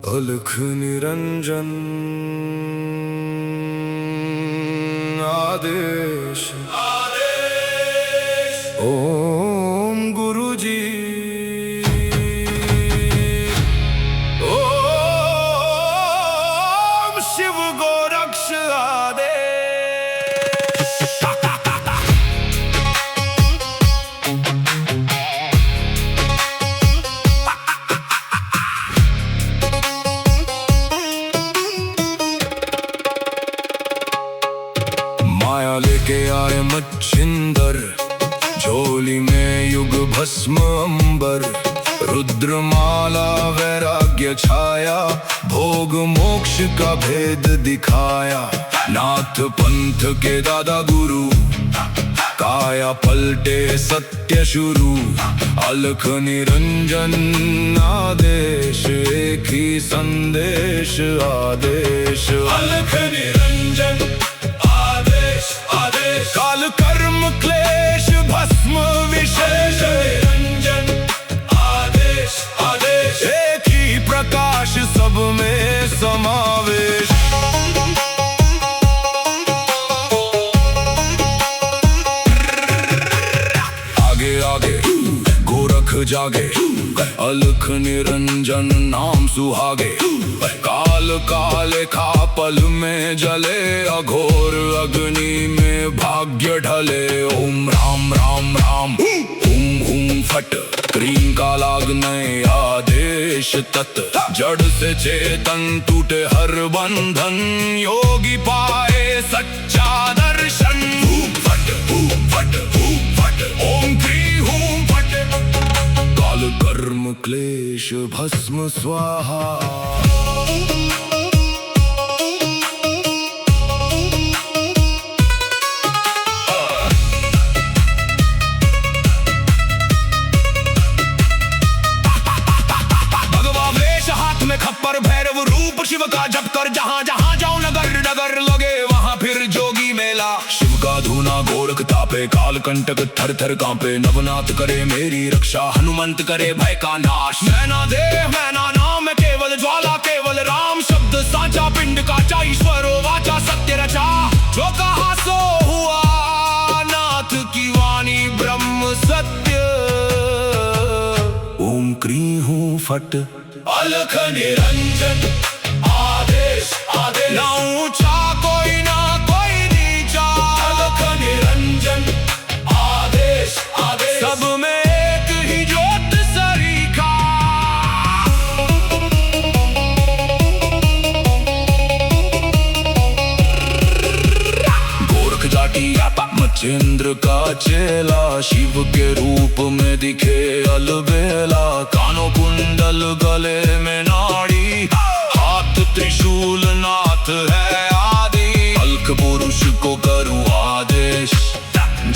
अलख निरंजन आदेश ओम गुरुजी ओम शिव गोरक्ष आदेश। माया लेके आए मच्छिंदर, झोली में युग भस्म अंबर। रुद्रमाला वैराग्य छाया, भोग मोक्ष का भेद दिखाया। नाथ पंथ के दादा गुरु, काया पलटे सत्य शुरू। अलख निरंजन आदेश, एक ही संदेश आदेश। अलख निरंजन काल कर्म क्लेश भस्म विशेष। निरंजन आदेश आदेश, एक ही प्रकाश सब में समावेश। आगे आगे गोरख जागे, अलख निरंजन नाम सुहागे। काल काले खा पल में जले, अघोर अग्नि में भाग्य ढले। ओम राम राम राम हुम हुम फट, क्रीम का लागने आदेश तत्। जड़ से चेतन टूटे हर बंधन, योगी पाए सच्चा दर्शन। हुम फट ओम क्री हुम फट, काल कर्म क्लेश भस्म स्वाहा। खप्पर भैरव रूप शिव का जप कर, जहाँ जहाँ जाओ नगर नगर लगे वहाँ फिर जोगी मेला। शिव का धूना गोरख तापे, काल कंटक थर थर कांपे। नवनाथ करे मेरी रक्षा, हनुमंत करे भय का नाश। मैना देह मैना नाम केवल ज्वाला, केवल राम शब्द साचा। पिंड काचा ईश्वरो वाचा, सत्य रचा। जो कहा सो हुआ, नाथ की वाणी ब्रह्म सत्य। ओम क्री हूँ फट, अलख निरंजन आदेश आदेश। ना ऊंचा कोई ना कोई नीचा, अलख निरंजन आदेश आदेश। सब में एक ही ज्योत सरीखा। गोरख जाटी मच्छिंद्र का चेला, शिव के रूप में दिखे अलबेला। कानों कुंडल गले में नाड़ी, हाथ त्रिशूल नाथ है आदि। अलख पुरुष को करूं आदेश,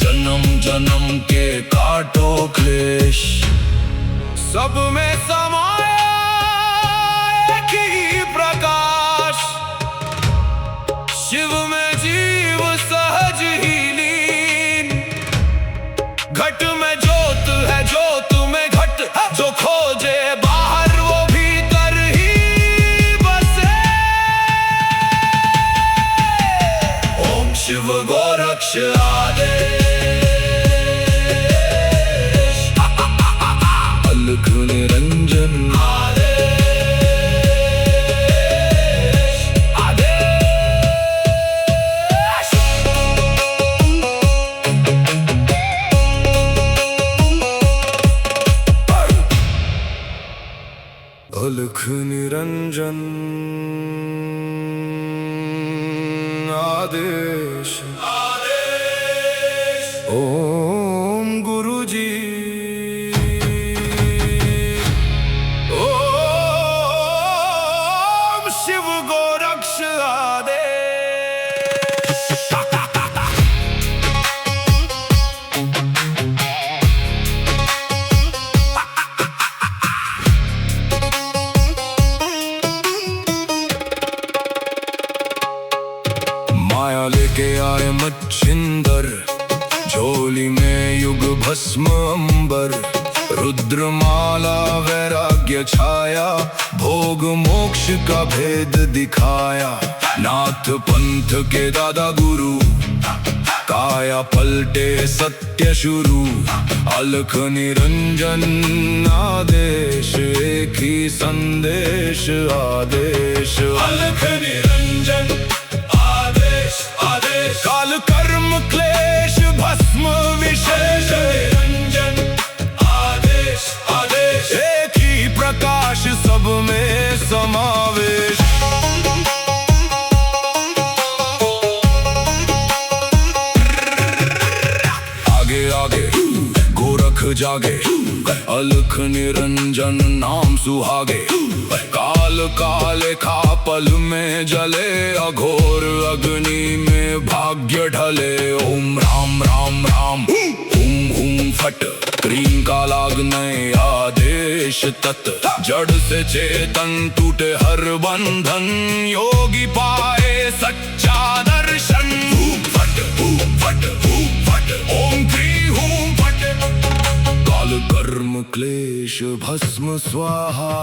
जन्म जन्म के काटो क्लेश। सब में समाया एक ही प्रकाश, शिव में जीव सहज ही लीन। घट में ज्योत है ज्योत में घट, जो खोजे बाहर वो भीतर ही बसे। ओम शिव गोरक्ष आदेश, अलख निरंजन आदेश आदेश। अलख निरंजन आदेश ओम गुरुजी ओम शिव गोरक्ष आदेश। माया लेके आए मच्छिंदर, झोली में युग भस्म अंबर। रुद्रमाला वैराग्य छाया, भोग मोक्ष का भेद दिखाया। नाथ पंथ के दादा गुरु, काया पलटे सत्य शुरू। अलख निरंजन आदेश, एक ही संदेश आदेश। अलख निरंजन आदेश आदेश, काल कर्म क्लेश भस्म विशेष। निरंजन आदेश आदेश, एक ही प्रकाश सब में समावेश। आगे आगे गोरख जागे, अलख निरंजन नाम सुहागे। काल काले खा पल में जले, अघोर अग्नि में भाग्य ढले। ओम राम राम राम हुम हुम फट, क्रीम का लागने आदेश तत्। जड़ से चेतन टूटे हर बंधन, योगी पाए सच्चा दर्शन। फट फट फट, ओम क्री हूं फट। काल कर्म क्लेश भस्म स्वाहा।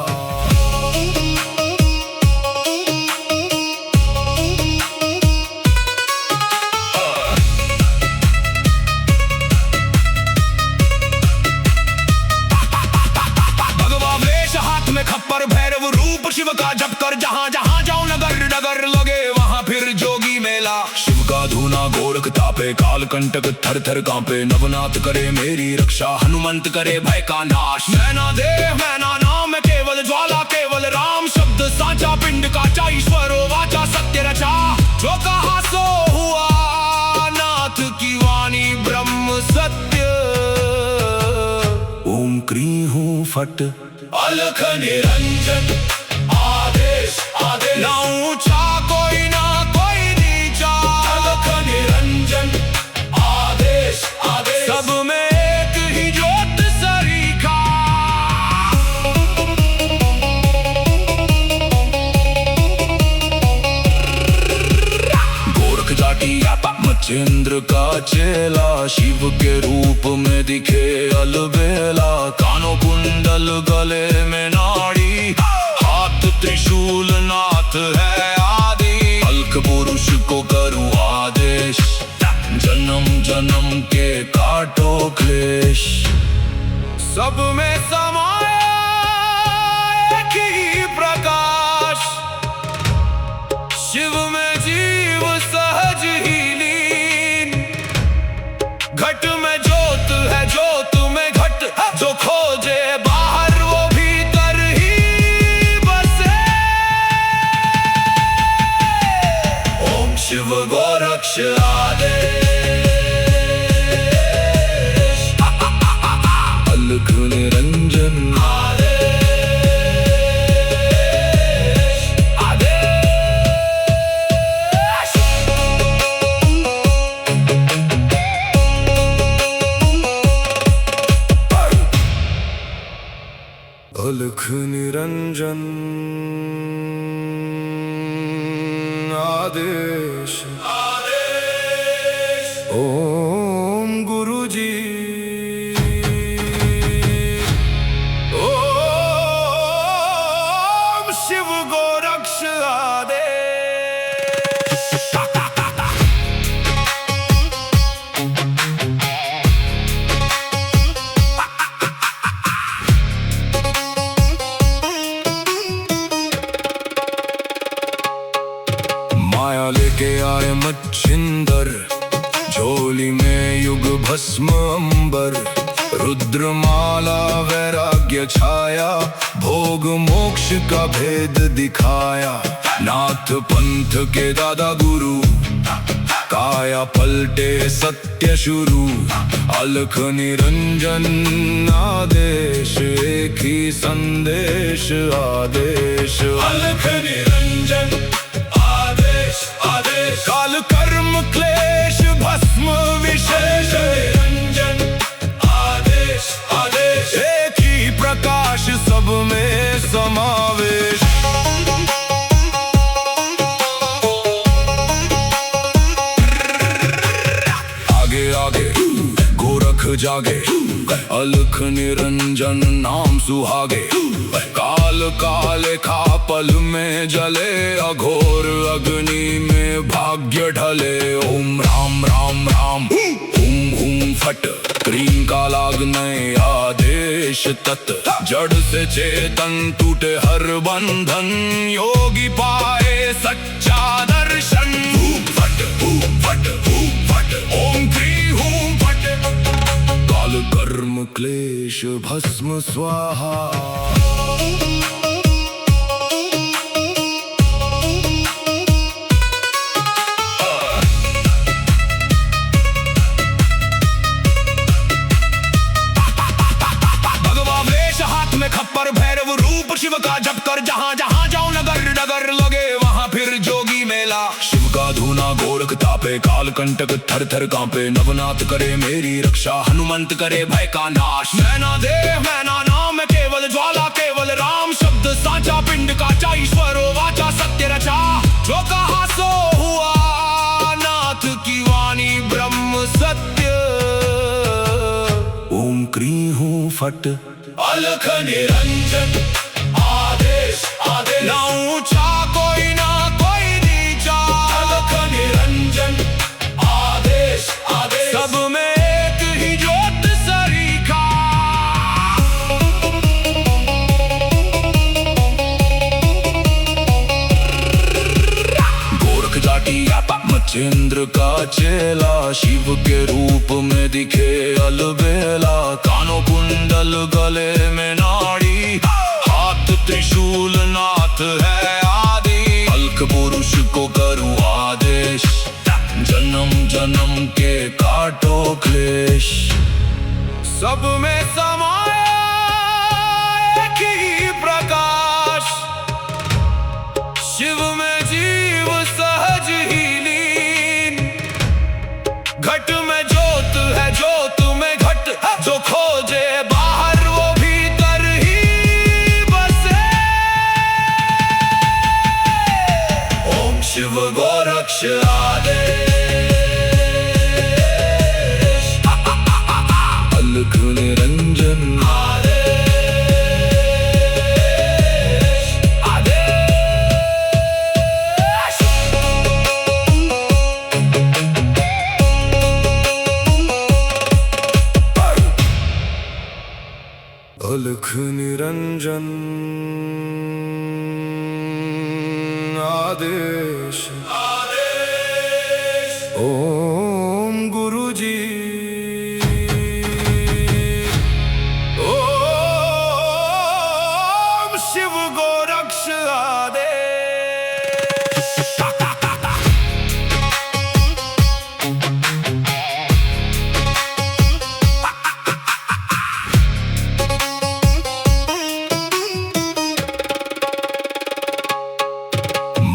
खप्पर भैरव रूप शिव का जप कर, जहाँ जहाँ जाऊं नगर नगर लगे वहाँ फिर जोगी मेला। शिव का धूना गोरख तापे, काल कंटक थर थर कांपे। नवनाथ करे मेरी रक्षा, हनुमंत करे भय का नाश। मैना देह मैना नाम है केवल ज्वाला, केवल राम शब्द साचा। पिंड काचा ईश्वरो वाचा, सत्य रचा जो कहा सो हुआ। नाथ की वाणी ब्रह्म सत्य। ओम क्री हूं फट, अलख निरंजन आदेश आदेश। ना ऊंचा कोई ना कोई नीचा, अलख निरंजन आदेश आदेश। सब में एक ही ज्योत सरीखा। गोरख जाटी मच्छिंद्र का चेला, शिव के रूप में दिखे अलबेला। कानों कुंडल गले में नाड़ी, हाथ त्रिशूल नाथ है आदि। अलख पुरुष को करूं आदेश, जन्म जन्म के काटो क्लेश। सब में समाया एक ही प्रकाश, शिव में जीव सहज ही लीन। घट में ज्योत है ज्योत में घट, जो खोजे बाहर वो भीतर ही बसे। ओम शिव गोरक्ष आदेश। अलख निरंजन अलख निरंजन आदेश आदेश। ओम गुरु जी, ओम शिव गोरक्ष आदेश। माया लेके आए मच्छिंदर, झोली में युग भस्म अंबर। रुद्रमाला वैराग्य छाया, भोग मोक्ष का भेद दिखाया। नाथ पंथ के दादा गुरु, काया पलटे सत्य शुरू। अलख निरंजन आदेश, एक ही संदेश आदेश। अलख निरंजन आदेश आदेश, काल कर्म क्लेश भस्म विशेष। निरंजन आदेश आदेश, एक ही प्रकाश सब में समावेश। आगे आगे गोरख जागे, अलख निरंजन नाम सुहागे। काल काले खा पल में जले, अघोर अग्नि में भाग्य ढले। ओम राम राम राम हुम हुम फट, क्रीम का लागने आदेश तत्। जड़ से चेतन टूटे हर बंधन, योगी पाए सच्चा दर्शन। फट फट फट, ओम क्री हूं फट, काल कर्म क्लेश भस्म स्वाहा। खप्पर भैरव रूप शिव का जप कर, जहां जहां जाऊं नगर नगर लगे वहां फिर जोगी मेला। शिव का धूना गोरख तापे, काल कंटक थर थर कांपे। नवनाथ करे मेरी रक्षा, हनुमंत करे भय का नाश। मैना देह मैना नाम केवल ज्वाला, केवल राम शब्द साचा। पिंड काचा ईश्वरो वाचा, सत्य रचा जो कहा सो हुआ। नाथ की वाणी ब्रह्म सत्य। ओम क्री हूं फट, अलख निरंजन आदेश आदेश। ना ऊंचा कोई ना कोई नीचा, अलख निरंजन आदेश आदेश। सब में एक ही ज्योत सरीखा। गोरख जाटी मचेंद्र का चेला, शिव के रूप में दिखे अलबेला। कानों कुंडल गले में नाड़ी, हाथ त्रिशूल नाथ है आदि। अलख पुरुष को करूं आदेश, जन्म जन्म के काटो क्लेश। सब में समाया एक ही प्रकाश, शिव में जीव सहज ही लीन। घट में ज्योत है ज्योत में घट, जो खोजे बाहर वो भीतर ही बसे। ओम शिव गोरक्ष आदेश, अलख निरंजन आदेश आदेश। अलख निरंजन आदेश आदेश। ओम गुरुजी, ओम शिव गोरक्ष आदेश।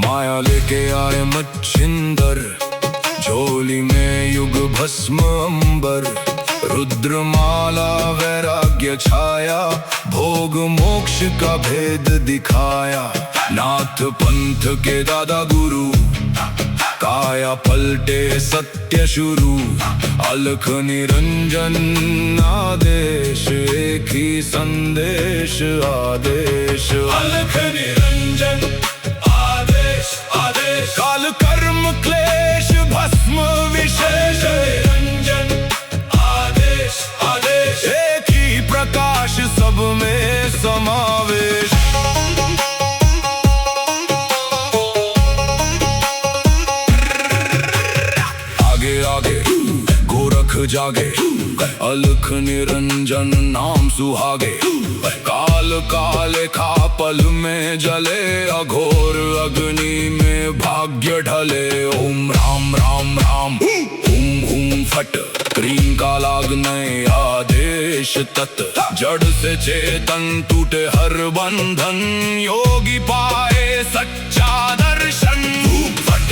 माया लेके आए मच्छिंदर, झोली में युग भस्म अंबर। रुद्रमाला वैराग्य छाया, भोग मोक्ष का भेद दिखाया। नाथ पंथ के दादा गुरु, काया पलटे सत्य शुरू। अलख निरंजन आदेश, एक ही संदेश आदेश। अलख निरंजन आदेश आदेश। काल कर्म क्लेश भस्म विशेष, निरंजन आदेश आदेश। एक ही प्रकाश सब में समावेश। आगे आगे गोरख जागे, अलख निरंजन नाम सुहागे। काल काले खा पल में जले, अघोर अग्नि में भाग्य ढले। ओम राम राम राम हुम हुम फट, क्रीम का लागने आदेश तत्। जड़ से चेतन टूटे हर बंधन, योगी पाए सच्चा दर्शन। फट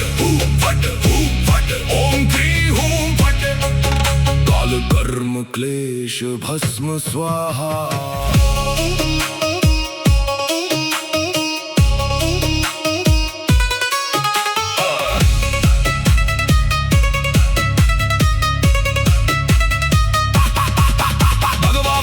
फट फट, ओम क्री हूं फट, काल कर्म क्लेश भस्म स्वाहा। भगवा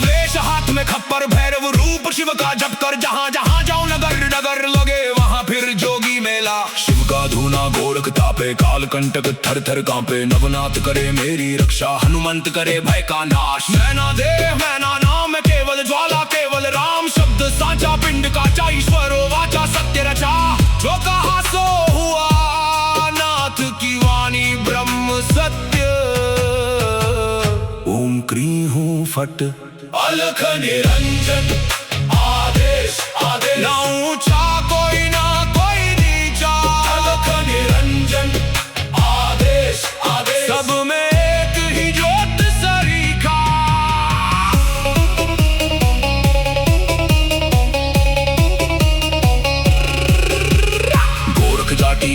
जागे काल कंटक थर थर कांपे, नवनाथ करे मेरी रक्षा, हनुमंत करे भय का नाश। मैना देव मैना नाम है केवल ज्वाला, केवल राम शब्द साचा, पिंड काचा ईश्वरो वाचा सत्य रचा। जो कहा सो हुआ, नाथ की वाणी ब्रह्म सत्य। ओम क्रीं हूं फट अलख निरंजन, आदेश आदेश। ना ऊंचा कोई ना कोई नीचा, अलख निरंजन आदेश आदेश। सब में एक ही ज्योत सरीखा। गोरख जाटी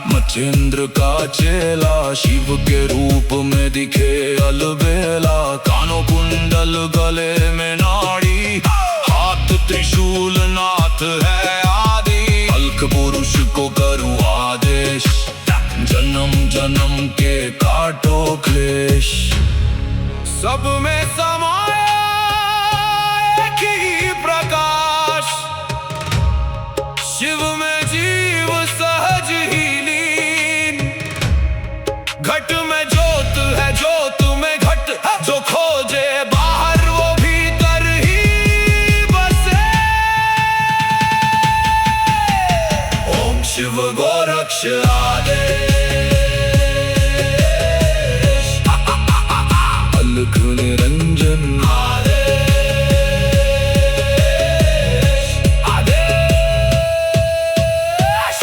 मच्छिंद्र का चेला, शिव के रूप में दिखे अलबेला। कानों कुंडल गले में नाड़ी, हाथ त्रिशूल नाथ है आदि। अलख पुरुष को करूं आदेश, जन्म जन्म के काटो क्लेश। सब में समाया एक ही प्रकाश, शिव में जीव सहज ही लीन। घट में ज्योत है ज्योत में घट, जो खोजे बाहर वो भीतर ही बसे। ओम शिव गोरक्ष आदेश, अलख निरंजन आदेश आदेश।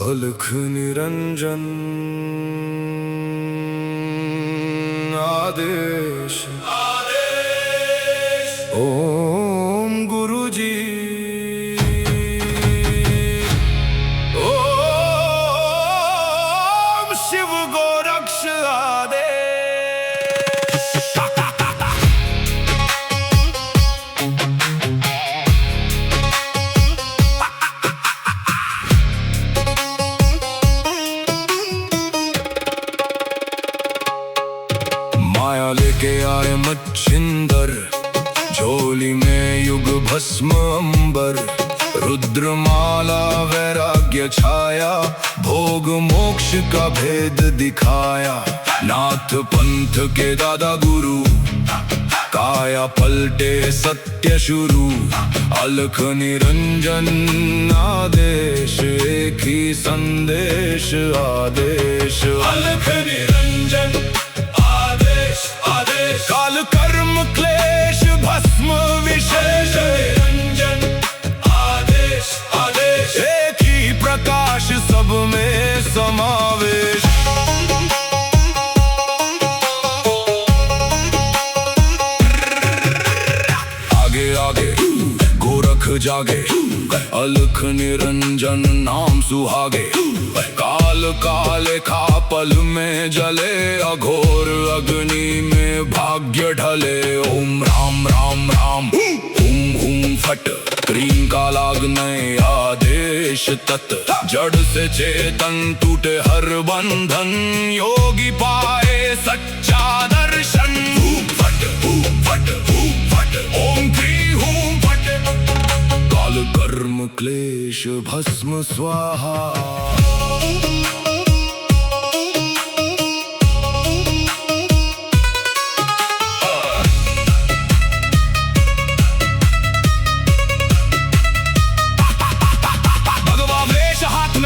अलख निरंजन आदेश आदेश। ओम गुरुजी, ओम शिव गोरक्ष आदेश। माया लेके आए मच्छिंदर, झोली में युग भस्म अंबर। रुद्रमाला वैराग्य छाया, भोग मोक्ष का भेद दिखाया। नाथ पंथ के दादा गुरु, काया पलटे सत्य शुरू। अलख निरंजन आदेश, एक ही संदेश आदेश। अलख निरंजन आदेश आदेश। काल कर्म क्लेश भस्म विशेष, निरंजन आदेश आदेश। एक ही प्रकाश सब में समावेश। आगे आगे गोरख जागे, अलख निरंजन नाम सुहागे। काल काले खा पल में जले, अघोर अग्नि में भाग्य ढले। ओम राम राम राम हुम हुम फट, क्रीं का लागने आदेश तत्। जड़ से चेतन टूटे हर बंधन, योगी पाए सच्चा दर्शन। हुम फट ओम क्रीं हूं फट। काल कर्म क्लेश भस्म स्वाहा।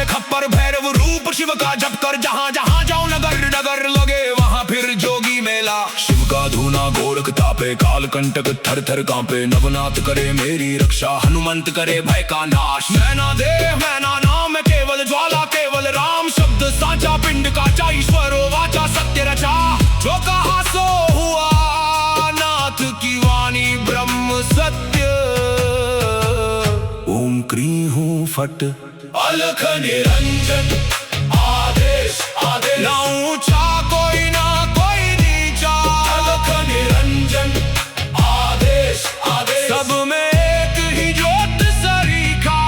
खप्पर भैरव रूप शिव का जप कर, जहां जहां जाओ नगर नगर लगे वहां फिर जोगी मेला। शिव का धूना गोरख तापे, काल कंटक थर थर कांपे। नवनाथ करे मेरी रक्षा, हनुमंत करे भय का नाश। मैना देव मैना नाम है केवल ज्वाला, केवल राम शब्द साचा, पिंड काचा ईश्वरो वाचा सत्य रचा। जो कहा सो हुआ, नाथ की वाणी ब्रह्म सत्य। ओम क्रीं हूं फट अलख निरंजन आदेश आदेश। ना ऊंचा कोई ना कोई नीचा, अलख निरंजन आदेश आदेश। सब में एक ही ज्योत सरीखा।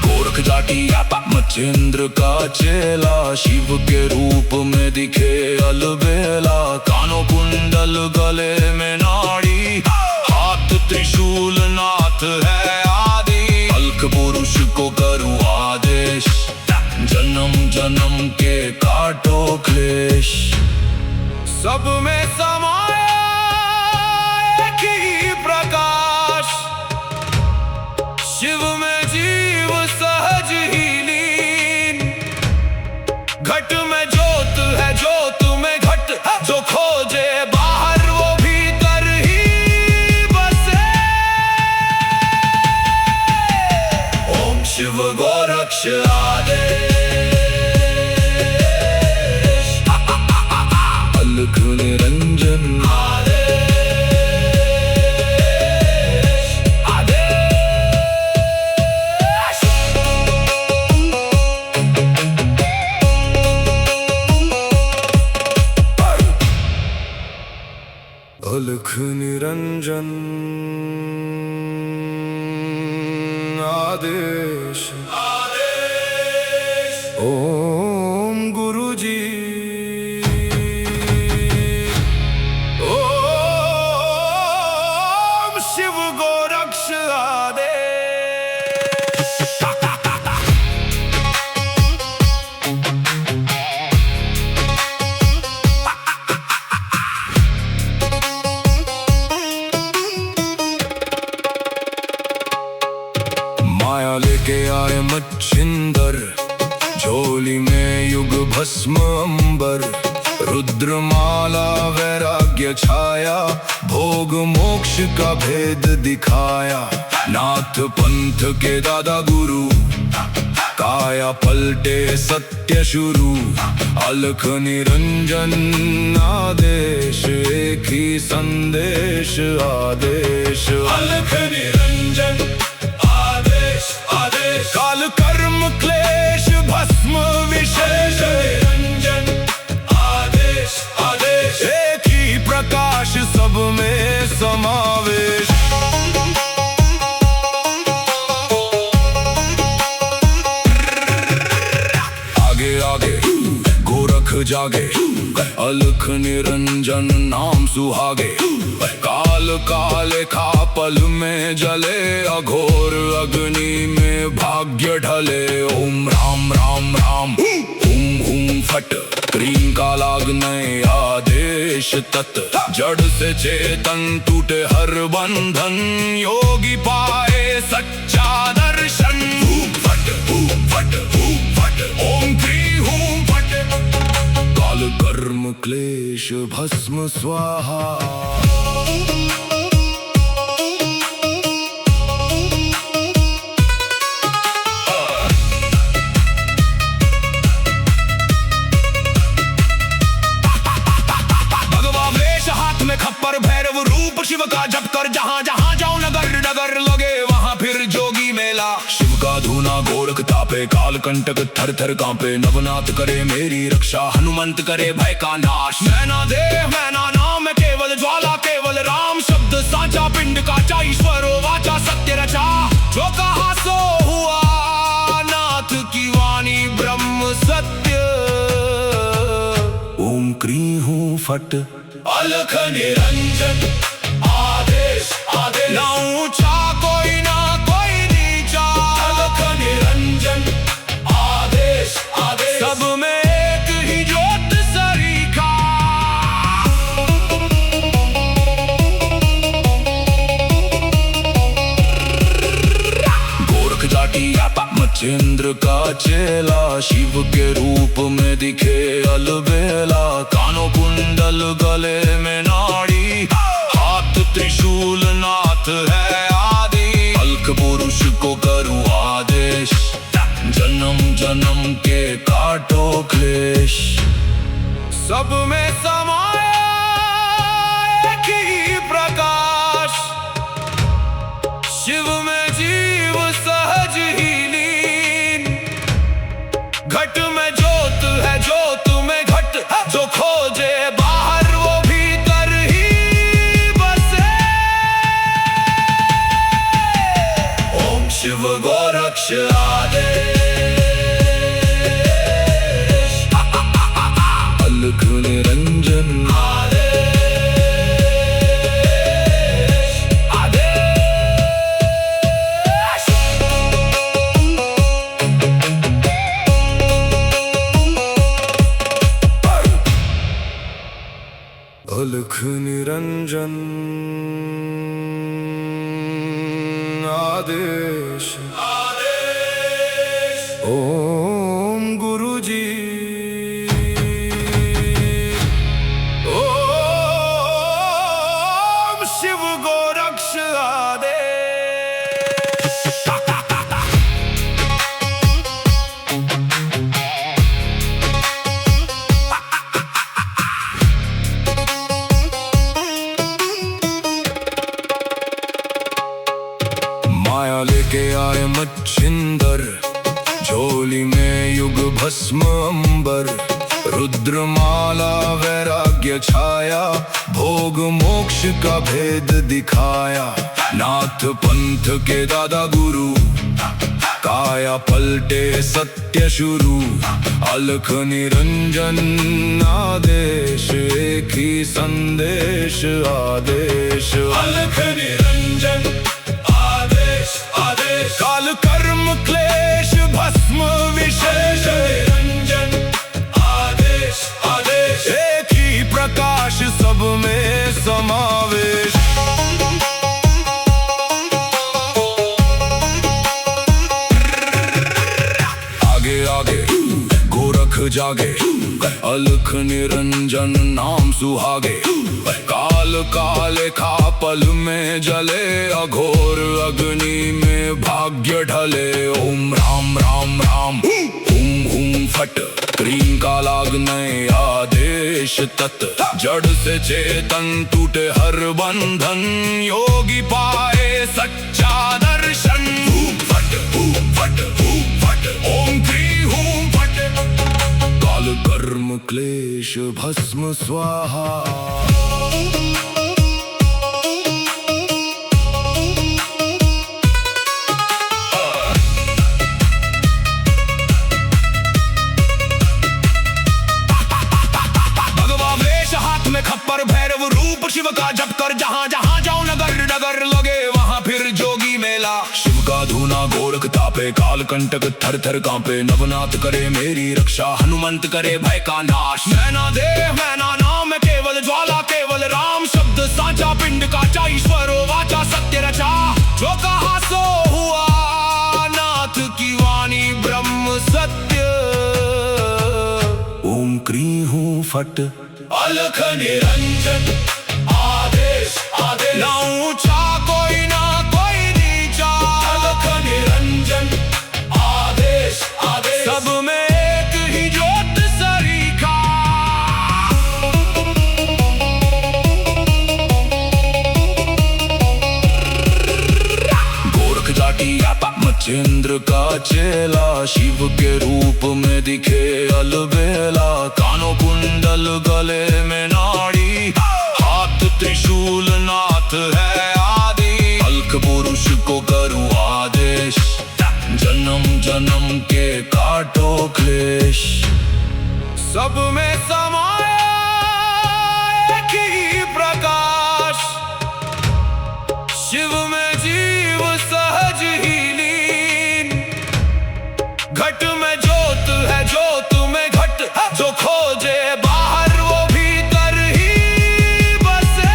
गोरख जाटी मचेंद्र का चेला, शिव के रूप में दिखे अलबेला। कानों कुंडल गले में नाड़ी, हाथ त्रिशूल नाथ है आदि। अल्क पुरुष को करूँ आदेश, जन्म जन्म के काटो क्लेश। सब में समाया एक ही प्रकाश, शिव में जीव सहज ही लीन। घट में ज्योत है, ज्योत में घट, जो खोजे बाहर वो भीतर ही बसे। ओम शिव गोरक्ष आदेश, अलख निरंजन आदेश, आदेश। अलख निरंजन आदेश, आदेश। ओम गुरुजी, ओम शिव गोरक्ष आदेश। माया लेके आए मच्छिंदर, झोली में युग भस्म अंबर। रुद्रमाला वैराग्य छाया, भोग मोक्ष का भेद दिखाया। नाथ पंथ के दादा गुरु, काया पलटे सत्य शुरू। अलख निरंजन आदेश, एक ही संदेश आदेश। अलख निरंजन आदेश, आदेश। काल कर्म क्लेश भस्म विशेष, निरंजन आदेश, आदेश। एक ही प्रकाश, सब में समावेश। आगे आगे गोरख जागे, अलख निरंजन नाम सुहागे। काल काले खा पल में जले, अघोर अग्नि में भाग्य ढले। ओम राम राम राम, हुम हुम फट, क्रीम का लागने आदेश तत्। जड़ से चेतन टूटे हर बंधन, योगी पाए सच्चा दर्शन। हुम फट, हुम फट, हुम फट, ओम क्री हुम फट। काल कर्म क्लेश भस्म स्वाहा। खप्पर भैरव रूप शिव का जप कर, जहां जहां जाऊं नगर नगर लगे वहां फिर जोगी मेला। शिव का धूना गोरख तापे, काल कंटक थर थर कांपे। नवनाथ करे मेरी रक्षा, हनुमंत करे भय का नाश। मैना देव मैना नाम, केवल ज्वाला केवल राम। शब्द साचा पिंड काचा, ईश्वरो वाचा सत्य रचा। जो कहा सो हुआ, नाथ की वाणी ब्रह्म सत्य। ओम क्री हूं फट, अलख निरंजन आदेश, आदेश। ना ऊंचा कोई ना कोई नीचा, अलख निरंजन आदेश, आदेश। सब में एक ही ज्योत सरीखा। गोरख जाटी मचेंद्र का चेला, शिव के रूप में दिखे अलबेला। कानों कुंडल गले में नाड़ी, हाथ त्रिशूल नाथ है आदि। अल्क पुरुष को करूँ आदेश, जन्म जन्म के काटो क्लेश। सब में समाया एक ही प्रकाश, शिव में जीव सहज ही लीन। घट में ज्योत है, ज्योत में घट, जो खोजे बाहर वो भीतर ही बसे। ओम शिव गोरक्ष आदेश। अलख निरंजन आदेश ओम गुरुजी ओम शिव गोरक्ष आदेश। माया लेके आए मच्छिंदर, झोली में युग भस्म अंबर। रुद्रमाला वैराग्य छाया, भोग मोक्ष का भेद दिखाया। नाथ पंथ के दादा गुरु, काया पलटे सत्य शुरू। अलख निरंजन आदेश, एक ही संदेश आदेश। अलख निरंजन आदेश, काल कर्म क्लेश भस्म विशेष। निरंजन आदेश आदेश, एक ही प्रकाश सब में समावेश। आगे आगे गोरख जागे, अलख निरंजन नाम सुहागे। काल काले खा पल में जले, अघोर अग्नि में भाग्य ढले। ओम राम राम राम हुम हुम फट, क्रीम का लागने आदेश तत्। जड़ से चेतन टूटे हर बंधन, योगी पाए सच्चा दर्शन। फट फट फट, ओम क्री हूं फट। काल कर्म क्लेश भस्म स्वाहा। खप्पर भैरव रूप शिव का जप कर, जहाँ जहाँ जाओ नगर नगर लगे वहाँ फिर जोगी मेला। शिव का धूना गोरख तापे, काल कंटक थर थर कांपे। नवनाथ करे मेरी रक्षा, हनुमंत करे भय का नाश। मैना देह मैना नाम केवल ज्वाला, केवल राम शब्द साचा। पिंड काचा ईश्वरो वाचा, सत्य रचा। जो कहा सो हुआ, नाथ की वाणी ब्रह्म सत्य। ओम क्री हूं फट, अलख निरंजन आदेश आदेश। ना ऊंचा कोई ना कोई नीचा, अलख निरंजन आदेश आदेश। सब में एक ही ज्योत सरीखा। गोरख जाटी मच्छिंद्र का चेला, शिव के रूप में दिखे अलबेला। कानों कुंडल गले में नाड़ी, हाथ त्रिशूल नाथ है आदि। अलख पुरुष को करूं आदेश, जन्म जन्म के काटो क्लेश। सब में समाया एक ही प्रकाश, शिव में जीव सहज ही लीन। घट में ज्योत है ज्योत में घट, जो खोजे बाहर वो भीतर ही बसे।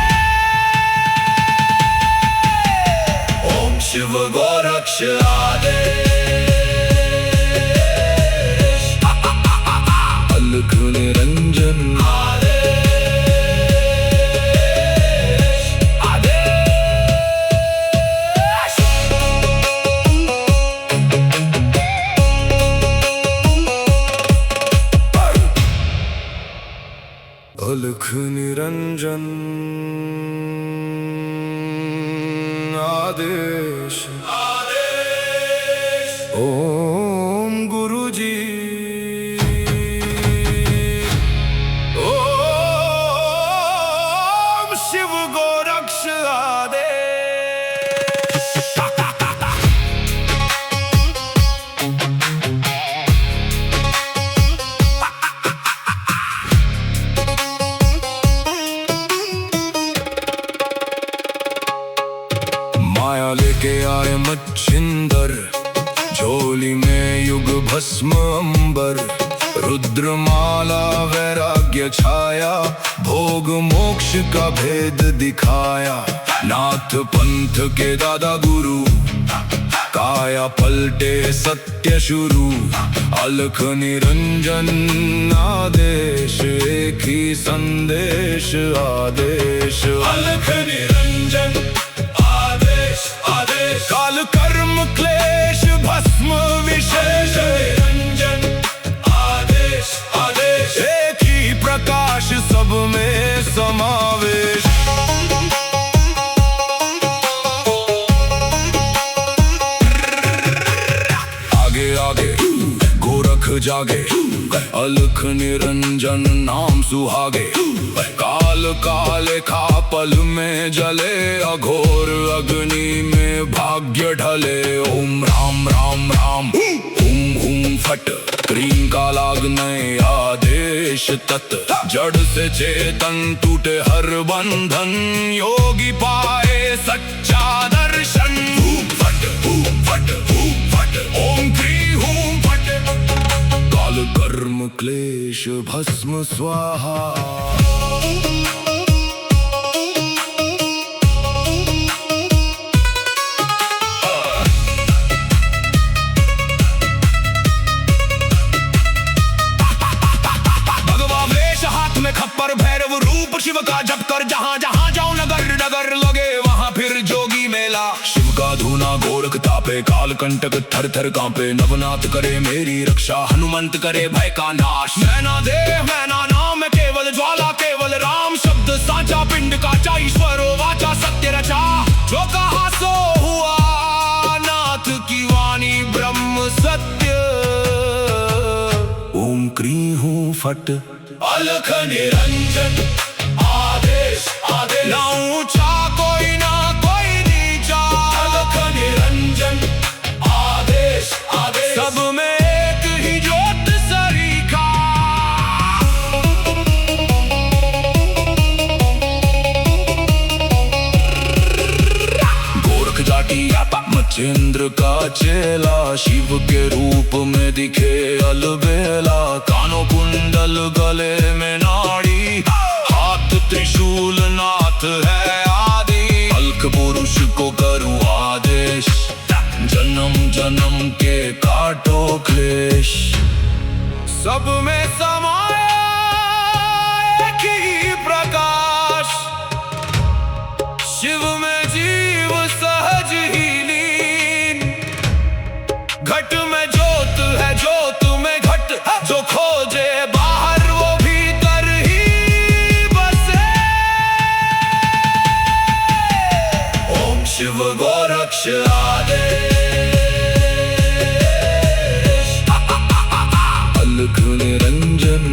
ओम शिव गोरक्ष आदेश, अलख निरंजन आदेश आदेश। अलख निरंजन आदेश आदेश। ओम गुरुजी ओम शिव गोरक्ष आदेश। माया लेके आए मच्छिंदर, झोली में युग भस्म अंबर। रुद्रमाला वैराग्य छाया, भोग मोक्ष का भेद दिखाया। नाथ पंथ के दादा गुरु, काया पलटे सत्य शुरू। अलख निरंजन आदेश, एक ही संदेश आदेश। अलख निरंजन आदेश आदेश, काल कर्म क्लेश भस्म विशेष। निरंजन आदेश आदेश, एक ही प्रकाश सब में समावेश। आगे आगे गोरख जागे, अलख निरंजन नाम सुहागे। काल काले खा पल में जले, अघोर अग्नि में भाग्य ढले। ओम राम राम राम हुम हुम फट, क्रीम का लागने आदेश तत्। जड़ से चेतन टूटे हर बंधन, योगी पाए सच्चा दर्शन। हुम फट हुम फट हुम फट, ओम क्री हुम फट। काल कर्म क्लेश भस्म स्वाहा। खप्पर भैरव रूप शिव का जप कर, जहां जहां जाऊं नगर नगर लगे वहां फिर जोगी मेला। शिव का धूना गोरख तापे, काल कंटक थर थर कांपे। नवनाथ करे मेरी रक्षा, हनुमंत करे भय का नाश। मैना देव मैना नाम केवल ज्वाला, केवल राम शब्द साचा। पिंड का ईश्वर वाचा सत्य रचा, जो कहा सो हुआ। नाथ की वाणी ब्रह्म सत्य। ओम क्री हूं फट, अलख निरंजन आदेश आदेश। ना ऊंचा कोई ना कोई नीचा, अलख निरंजन आदेश आदेश। सब में एक ही ज्योत सरीखा। गोरख जाटी मचेंद्र का चेला, शिव के रूप में दिखे अलबेला। कानों कुंडल गले में नाड़ी, हाथ त्रिशूल नाथ है आदि। अलख पुरुष को करूं आदेश, जन्म जन्म के काटो क्लेश। सब में समाया एक ही प्रकाश, शिव में जीव सहज ही लीन। घट में ज्योत है ज्योत में घट, जो खोजे बाहर वो भीतर ही बसे। ओम शिव गोरक्ष आदेश। अलख निरंजन